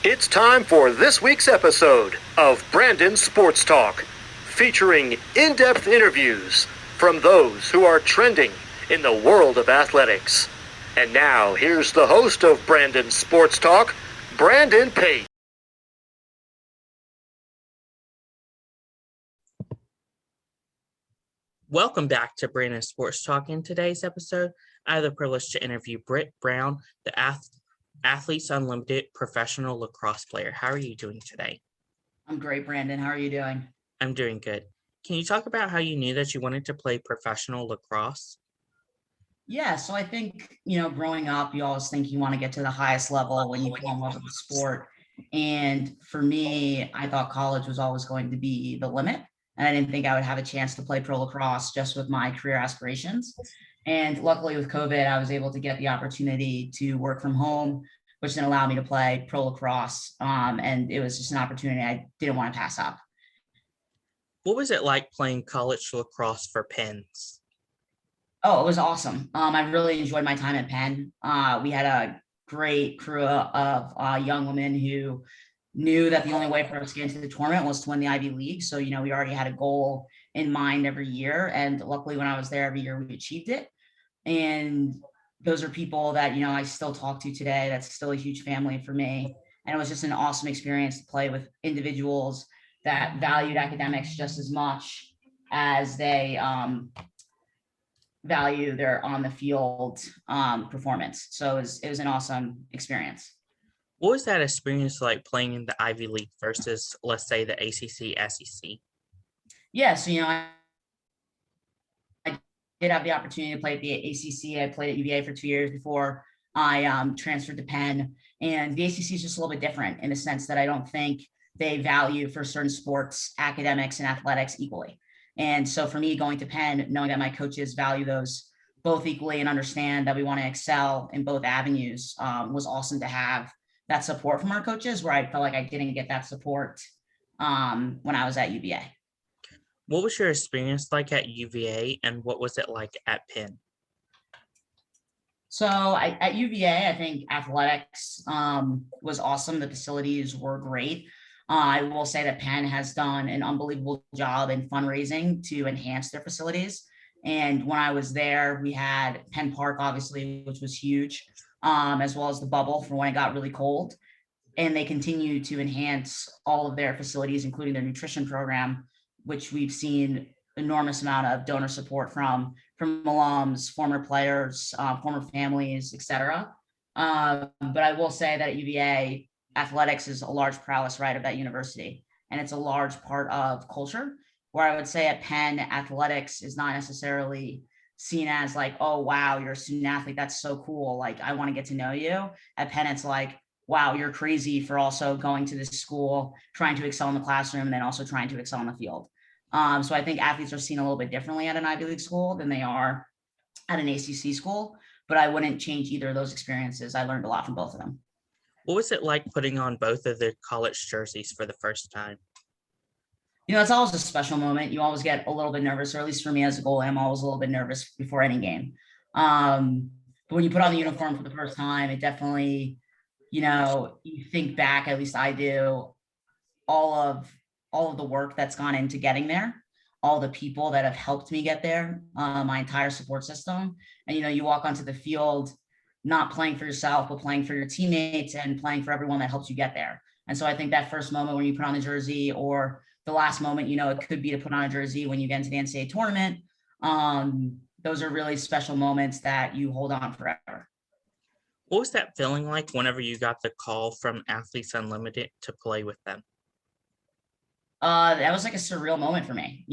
It's time for this week's episode of Brandon Sports Talk, featuring in-depth interviews from those who are trending in the world of athletics. And now, here's the host of Brandon Sports Talk, Brandon Pate. Welcome back to Brandon Sports Talk. In today's episode, I have the privilege to interview Britt Brown, the Athletes Unlimited professional lacrosse player. How are you doing today? I'm great, Brandon. How are you doing? I'm doing good. Can you talk about how you knew that you wanted to play professional lacrosse? Yeah, so I think, growing up, you always think you want to get to the highest level when you fall in love with the sport. And for me, I thought college was always going to be the limit. And I didn't think I would have a chance to play pro lacrosse just with my career aspirations. And luckily with COVID, I was able to get the opportunity to work from home, which then allowed me to play pro lacrosse. And it was just an opportunity I didn't want to pass up. What was it like playing college lacrosse for Penns? Oh, it was awesome. I really enjoyed my time at Penn. We had a great crew of young women who knew that the only way for us to get into the tournament was to win the Ivy League. So, we already had a goal in mind every year. And luckily when I was there every year, we achieved it. And those are people that, I still talk to today. That's still a huge family for me. And it was just an awesome experience to play with individuals that valued academics just as much as they value their on the field performance. So it was an awesome experience. What was that experience like playing in the Ivy League versus, let's say, the ACC, SEC? Yeah, so, I did have the opportunity to play at the ACC. I played at UVA for 2 years before I transferred to Penn. And the ACC is just a little bit different in the sense that I don't think they value for certain sports, academics and athletics equally. And so for me, going to Penn, knowing that my coaches value those both equally and understand that we want to excel in both avenues was awesome to have that support from our coaches, where I felt like I didn't get that support when I was at UVA. What was your experience like at UVA and what was it like at Penn? So at UVA, I think athletics was awesome. The facilities were great. I will say that Penn has done an unbelievable job in fundraising to enhance their facilities. And when I was there, we had Penn Park, obviously, which was huge, as well as the bubble for when it got really cold. And they continue to enhance all of their facilities, including their nutrition program, which we've seen enormous amount of donor support from alums, former players, former families, etc. But I will say that at UVA, athletics is a large prowess right of that university, and it's a large part of culture. Where I would say at Penn, athletics is not necessarily seen as like, oh, wow, you're a student athlete. That's so cool. Like, I want to get to know you. At Penn, it's like, wow, you're crazy for also going to this school, trying to excel in the classroom, and then also trying to excel in the field. So I think athletes are seen a little bit differently at an Ivy League school than they are at an ACC school, but I wouldn't change either of those experiences. I learned a lot from both of them. What was it like putting on both of the college jerseys for the first time? It's always a special moment. You always get a little bit nervous, or at least for me as a goalie, I'm always a little bit nervous before any game. But when you put on the uniform for the first time, it definitely, you think back, at least I do, all of the work that's gone into getting there, all the people that have helped me get there, my entire support system. And, you walk onto the field, not playing for yourself, but playing for your teammates and playing for everyone that helps you get there. And so I think that first moment when you put on the jersey, or the last moment, it could be to put on a jersey when you get into the NCAA tournament. Those are really special moments that you hold on forever. What was that feeling like whenever you got the call from Athletes Unlimited to play with them? That was like a surreal moment for me.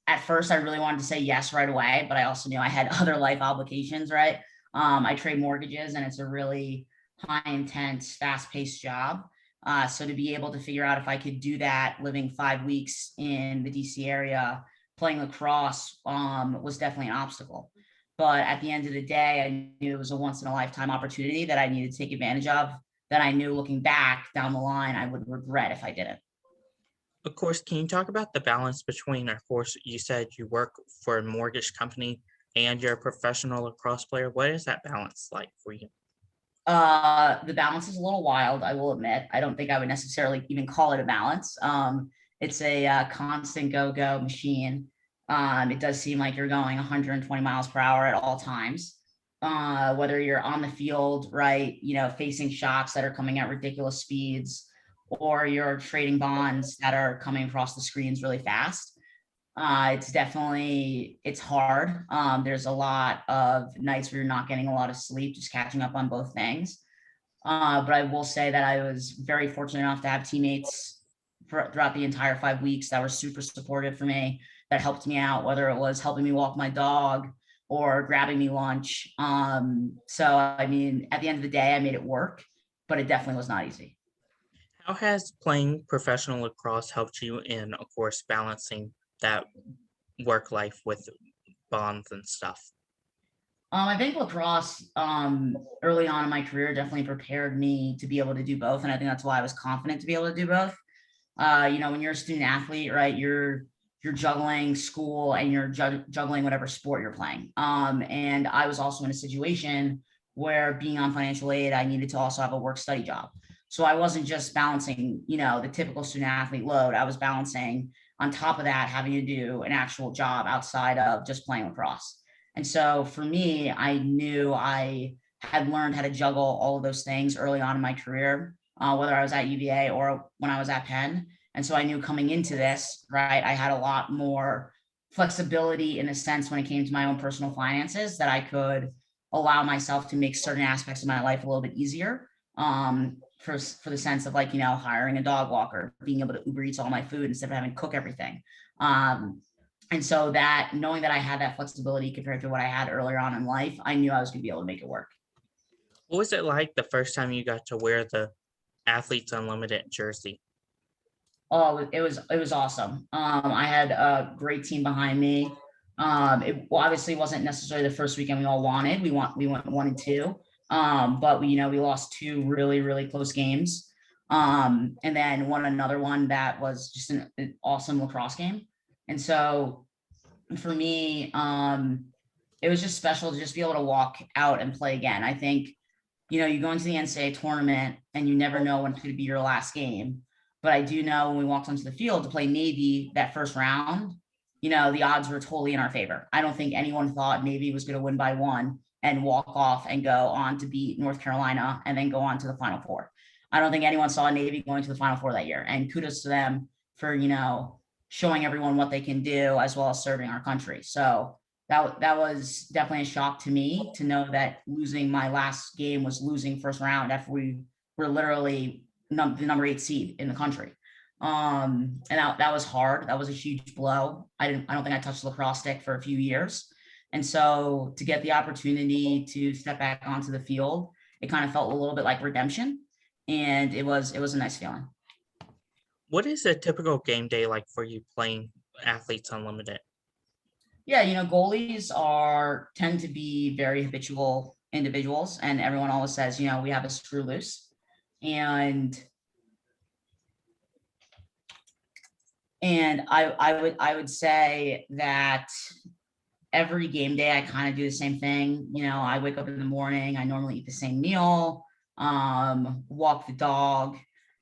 At first I really wanted to say yes right away, but I also knew I had other life obligations, right? I trade mortgages, and it's a really high intense, fast paced job. So to be able to figure out if I could do that living 5 weeks in the DC area, playing lacrosse, was definitely an obstacle. But at the end of the day, I knew it was a once in a lifetime opportunity that I needed to take advantage of, that I knew looking back down the line, I would regret if I didn't. Of course, can you talk about the balance between, of course, you said you work for a mortgage company and you're a professional lacrosse player. What is that balance like for you? The balance is a little wild, I will admit. I don't think I would necessarily even call it a balance. It's a constant go-go machine. It does seem like you're going 120 miles per hour at all times. Whether you're on the field, right, facing shots that are coming at ridiculous speeds, or you're trading bonds that are coming across the screens really fast. It's hard. There's a lot of nights where you're not getting a lot of sleep, just catching up on both things. But I will say that I was very fortunate enough to have teammates throughout the entire 5 weeks that were super supportive for me, that helped me out, whether it was helping me walk my dog or grabbing me lunch. So, I mean, at the end of the day, I made it work, but it definitely was not easy. How has playing professional lacrosse helped you in, of course, balancing that work life with bonds and stuff? I think lacrosse early on in my career definitely prepared me to be able to do both. And I think that's why I was confident to be able to do both. When you're a student athlete, right, you're juggling school and you're juggling whatever sport you're playing. And I was also in a situation where, being on financial aid, I needed to also have a work study job. So I wasn't just balancing, the typical student athlete load. I was balancing, on top of that, having to do an actual job outside of just playing lacrosse. And so for me, I knew I had learned how to juggle all of those things early on in my career, whether I was at UVA or when I was at Penn. And so I knew coming into this, right, I had a lot more flexibility in a sense when it came to my own personal finances, that I could allow myself to make certain aspects of my life a little bit easier. For the sense of, like, hiring a dog walker, being able to Uber Eats all my food instead of having to cook everything. And so, that knowing that I had that flexibility compared to what I had earlier on in life, I knew I was going to be able to make it work. What was it like the first time you got to wear the Athletes Unlimited jersey? Oh, it was awesome. I had a great team behind me. It obviously wasn't necessarily the first weekend we all wanted. We went 1-2, but we lost two really really close games, and then won another one that was just an awesome lacrosse game. And so for me, it was just special to just be able to walk out and play again. I think, you go into the NCAA tournament and you never know when it's going to be your last game. But I do know when we walked onto the field to play Navy that first round, the odds were totally in our favor. I don't think anyone thought Navy was going to win by one and walk off and go on to beat North Carolina and then go on to the Final Four. I don't think anyone saw Navy going to the Final Four that year. And kudos to them for, showing everyone what they can do, as well as serving our country. So that was definitely a shock to me, to know that losing my last game was losing first round after we were literally the number 8 seed in the country. And that was hard. That was a huge blow. I don't think I touched the lacrosse stick for a few years. And so to get the opportunity to step back onto the field, it kind of felt a little bit like redemption. And it was a nice feeling. What is a typical game day like for you playing Athletes Unlimited? Yeah, goalies tend to be very habitual individuals, and everyone always says, we have a screw loose. And I would say that every game day I kind of do the same thing. I wake up in the morning, I normally eat the same meal, walk the dog,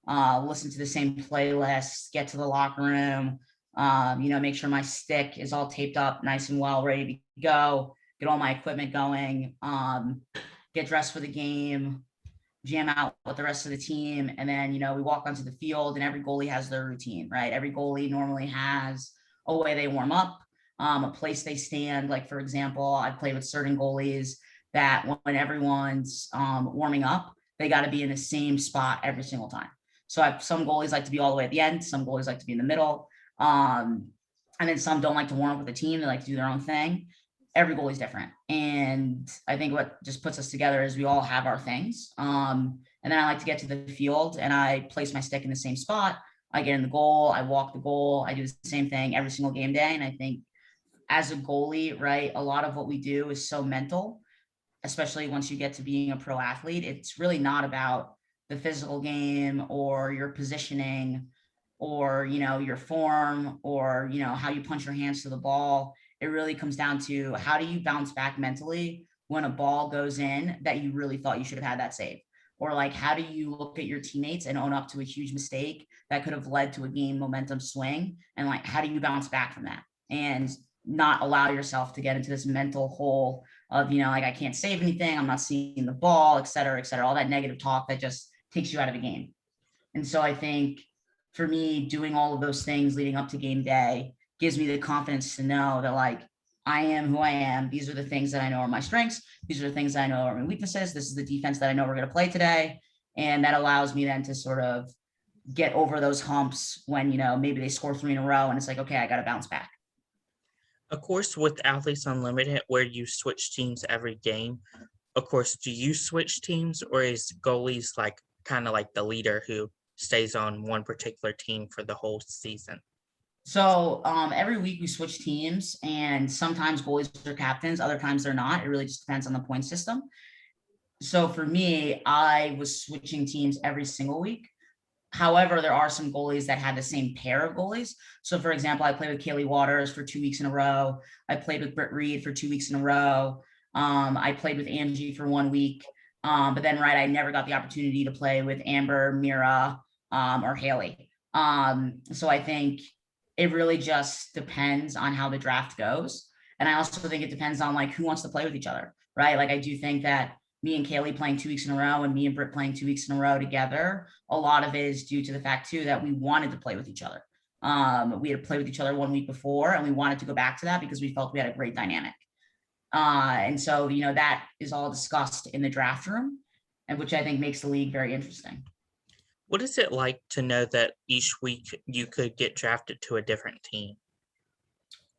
listen to the same playlist, get to the locker room, make sure my stick is all taped up nice and well, ready to go, get all my equipment going, get dressed for the game, jam out with the rest of the team. And then, we walk onto the field, and every goalie has their routine, right? Every goalie normally has a way they warm up, a place they stand. Like, for example, I play with certain goalies that when everyone's warming up, they got to be in the same spot every single time. So some goalies like to be all the way at the end. Some goalies like to be in the middle. And then some don't like to warm up with the team. They like to do their own thing. Every goalie's different. And I think what just puts us together is we all have our things. And then I like to get to the field and I place my stick in the same spot. I get in the goal. I walk the goal. I do the same thing every single game day. And I think as a goalie, right, a lot of what we do is so mental, especially once you get to being a pro athlete. It's really not about the physical game or your positioning or, your form or, how you punch your hands to the ball. It really comes down to, how do you bounce back mentally when a ball goes in that you really thought you should have had that save? Or like, how do you look at your teammates and own up to a huge mistake that could have led to a game momentum swing? And like, how do you bounce back from that and not allow yourself to get into this mental hole of, like, I can't save anything, I'm not seeing the ball, et cetera, all that negative talk that just takes you out of a game. And so I think for me, doing all of those things leading up to game day gives me the confidence to know that, like, I am who I am. These are the things that I know are my strengths. These are the things that I know are my weaknesses. This is the defense that I know we're going to play today. And that allows me then to sort of get over those humps when, maybe they score 3 in a row and it's like, okay, I got to bounce back. Of course, with Athletes Unlimited, where you switch teams every game, of course, do you switch teams, or is goalies like kind of like the leader who stays on one particular team for the whole season? So every week we switch teams, and sometimes goalies are captains, other times they're not. It really just depends on the point system. So for me, I was switching teams every single week. However, there are some goalies that had the same pair of goalies. So for example, I played with Kaylee Waters for 2 weeks in a row. I played with Britt Reed for 2 weeks in a row. I played with Angie for 1 week. But then, I never got the opportunity to play with Amber, Mira, or Haley. So I think it really just depends on how the draft goes. And I also think it depends on like who wants to play with each other, right? Like I do think that me and Kaylee playing 2 weeks in a row and me and Britt playing 2 weeks in a row together, a lot of it is due to the fact too that we wanted to play with each other. We had played with each other 1 week before, and we wanted to go back to that because we felt we had a great dynamic. And so, that is all discussed in the draft room, and which I think makes the league very interesting. What is it like to know that each week you could get drafted to a different team?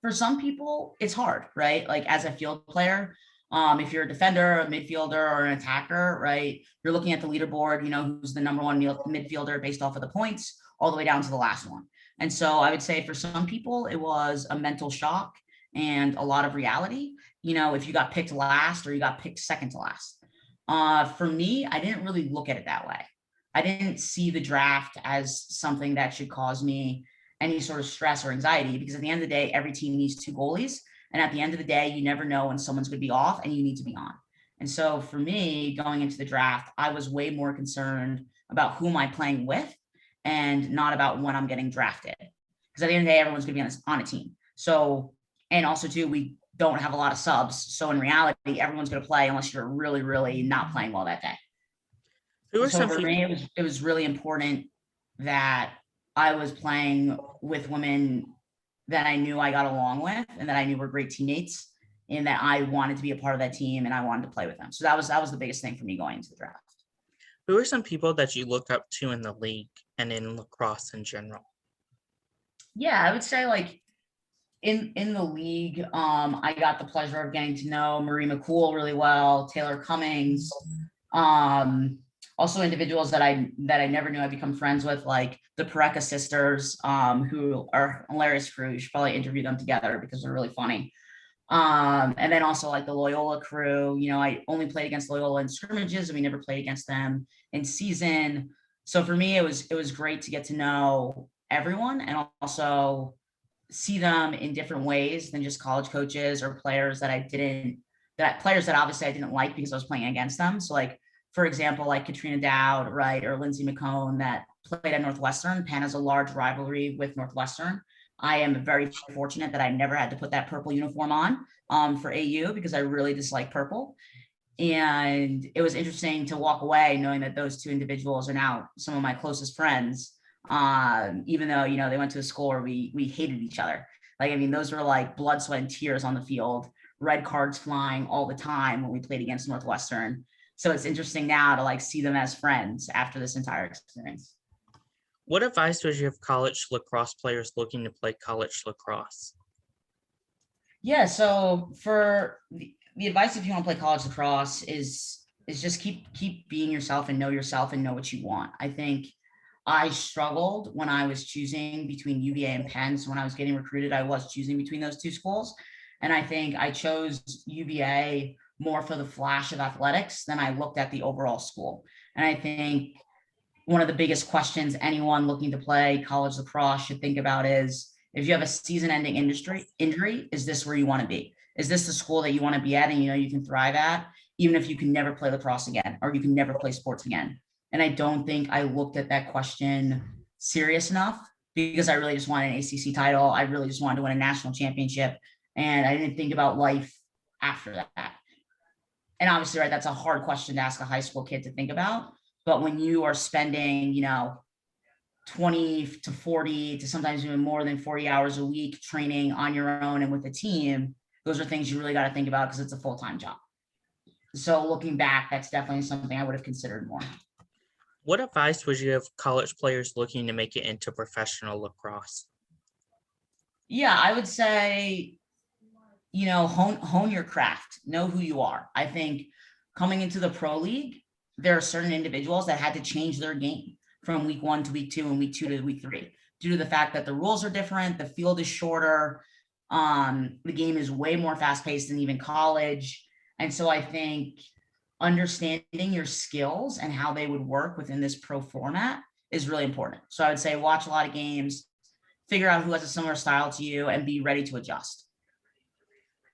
For some people, it's hard, right? Like as a field player, if you're a defender, a midfielder, or an attacker, right? You're looking at the leaderboard, who's the number one midfielder based off of the points, all the way down to the last one. And so I would say for some people, it was a mental shock and a lot of reality, if you got picked last or you got picked second to last. For me, I didn't really look at it that way. I didn't see the draft as something that should cause me any sort of stress or anxiety, because at the end of the day, every team needs 2 goalies. And at the end of the day, you never know when someone's going to be off and you need to be on. And so for me, going into the draft, I was way more concerned about who am I playing with and not about when I'm getting drafted. Because at the end of the day, everyone's going to be on a team. So, and also too, we don't have a lot of subs. So in reality, everyone's going to play unless you're really, really not playing well that day. So for me, it was really important that I was playing with women that I knew I got along with and that I knew were great teammates, and that I wanted to be a part of that team and I wanted to play with them. So that was the biggest thing for me going into the draft. Who are some people that you look up to in the league and in lacrosse in general? Yeah, I would say like in the league, I got the pleasure of getting to know Marie McCool really well, Taylor Cummings, also individuals that I never knew I'd become friends with, like the Pareca sisters, who are hilarious crew. You should probably interview them together because they're really funny. And then also like the Loyola crew, I only played against Loyola in scrimmages and we never played against them in season. So for me, it was great to get to know everyone and also see them in different ways than just college coaches or players that players that obviously I didn't like because I was playing against them. So like, for example, like Katrina Dowd, right, or Lindsay McCone that played at Northwestern. Penn has a large rivalry with Northwestern. I am very fortunate that I never had to put that purple uniform on for AU because I really dislike purple. And it was interesting to walk away knowing that those 2 individuals are now some of my closest friends, even though, they went to a school where we hated each other. Like, I mean, those were like blood, sweat, and tears on the field, red cards flying all the time when we played against Northwestern. So it's interesting now to like see them as friends after this entire experience. What advice would you give college lacrosse players looking to play college lacrosse? Yeah, so for the advice if you want to play college lacrosse is just keep being yourself and know what you want. I think I struggled when I was choosing between UVA and Penn. So when I was getting recruited, I was choosing between those 2 schools. And I think I chose UVA more for the flash of athletics than I looked at the overall school. And I think one of the biggest questions anyone looking to play college lacrosse should think about is, if you have a season-ending injury, is this where you want to be? Is this the school that you want to be at and you can thrive at, even if you can never play lacrosse again or you can never play sports again? And I don't think I looked at that question serious enough because I really just wanted an ACC title. I really just wanted to win a national championship. And I didn't think about life after that. And obviously, right, that's a hard question to ask a high school kid to think about. But when you are spending, 20 to 40 to sometimes even more than 40 hours a week training on your own and with a team, those are things you really got to think about because it's a full-time job. So looking back, that's definitely something I would have considered more. What advice would you give college players looking to make it into professional lacrosse? Yeah, I would say, hone your craft, know who you are. I think coming into the pro league, there are certain individuals that had to change their game from week 1 to week 2 and week 2 to week 3 due to the fact that the rules are different, the field is shorter, the game is way more fast-paced than even college. And so I think understanding your skills and how they would work within this pro format is really important. So I would say watch a lot of games, figure out who has a similar style to you, and be ready to adjust.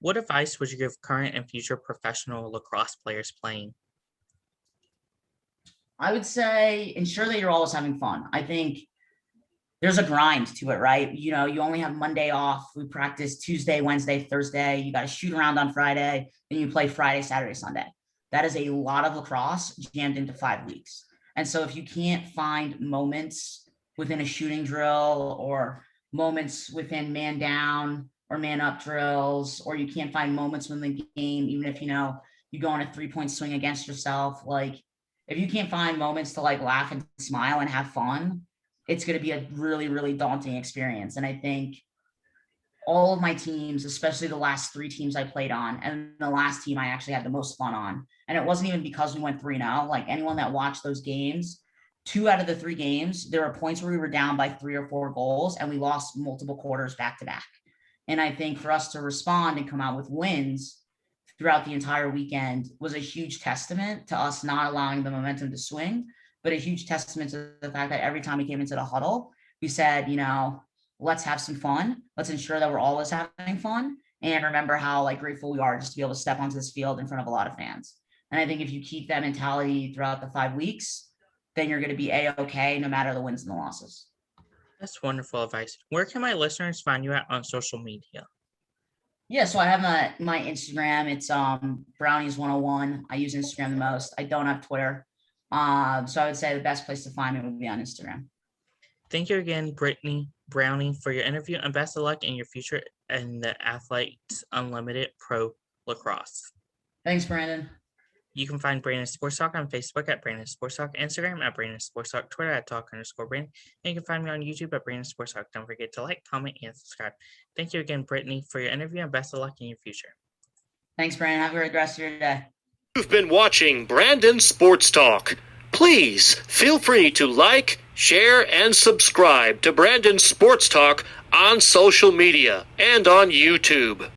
What advice would you give current and future professional lacrosse players playing? I would say ensure that you're always having fun. I think there's a grind to it, right? You only have Monday off. We practice Tuesday, Wednesday, Thursday. You got to shoot around on Friday, and you play Friday, Saturday, Sunday. That is a lot of lacrosse jammed into 5 weeks. And so if you can't find moments within a shooting drill or moments within man down or man up drills, or you can't find moments within the game, even if, you go on a 3-point swing against yourself, if you can't find moments to laugh and smile and have fun, it's going to be a really, really daunting experience. And I think all of my teams, especially the last 3 teams I played on, and the last team I actually had the most fun on. And it wasn't even because we went 3-0. Anyone that watched those games, 2 out of the 3 games, there were points where we were down by 3 or 4 goals and we lost multiple quarters back to back. And I think for us to respond and come out with wins throughout the entire weekend was a huge testament to us not allowing the momentum to swing, but a huge testament to the fact that every time we came into the huddle, we said, let's have some fun. Let's ensure that we're always having fun and remember how grateful we are just to be able to step onto this field in front of a lot of fans. And I think if you keep that mentality throughout the 5 weeks, then you're going to be A-okay no matter the wins and the losses. That's wonderful advice. Where can my listeners find you at on social media? Yeah, so I have my Instagram. It's Brownies101. I use Instagram the most. I don't have Twitter. So I would say the best place to find me would be on Instagram. Thank you again, Brittany Brownie, for your interview, and best of luck in your future in the Athletes Unlimited Pro Lacrosse. Thanks, Brandon. You can find Brandon Sports Talk on Facebook at Brandon Sports Talk, Instagram at Brandon Sports Talk, Twitter at Talk_Brandon, and you can find me on YouTube at Brandon Sports Talk. Don't forget to like, comment, and subscribe. Thank you again, Brittany, for your interview, and best of luck in your future. Thanks, Brandon. Have a great rest of your day. You've been watching Brandon Sports Talk. Please feel free to like, share, and subscribe to Brandon Sports Talk on social media and on YouTube.